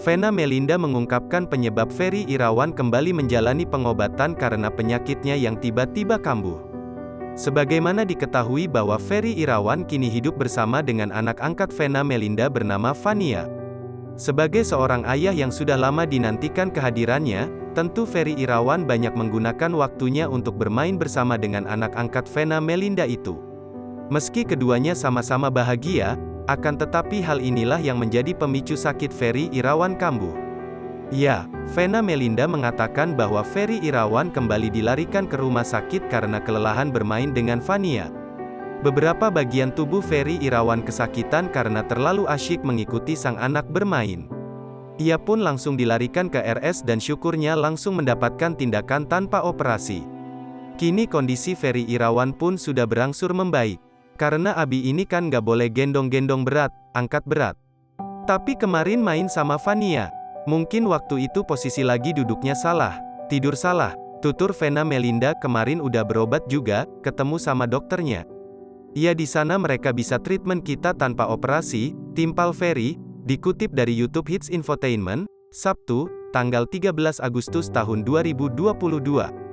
Vena Melinda mengungkapkan penyebab Ferry Irawan kembali menjalani pengobatan karena penyakitnya yang tiba-tiba kambuh. Sebagaimana diketahui bahwa Ferry Irawan kini hidup bersama dengan anak angkat Vena Melinda bernama Vania. Sebagai seorang ayah yang sudah lama dinantikan kehadirannya, tentu Ferry Irawan banyak menggunakan waktunya untuk bermain bersama dengan anak angkat Vena Melinda itu. Meski keduanya sama-sama bahagia, akan tetapi hal inilah yang menjadi pemicu sakit Ferry Irawan kambuh. Ya, Vena Melinda mengatakan bahwa Ferry Irawan kembali dilarikan ke rumah sakit karena kelelahan bermain dengan Vania. Beberapa bagian tubuh Ferry Irawan kesakitan karena terlalu asyik mengikuti sang anak bermain. Ia pun langsung dilarikan ke RS dan syukurnya langsung mendapatkan tindakan tanpa operasi. Kini kondisi Ferry Irawan pun sudah berangsur membaik. Karena Abi ini kan gak boleh gendong-gendong berat, angkat berat. Tapi kemarin main sama Vania. Mungkin waktu itu posisi lagi duduknya salah, tidur salah. Tutur Vena Melinda kemarin udah berobat juga, ketemu sama dokternya. Ya di sana mereka bisa treatment kita tanpa operasi, timpal Ferry, dikutip dari YouTube Hits Infotainment, Sabtu, tanggal 13 Agustus tahun 2022.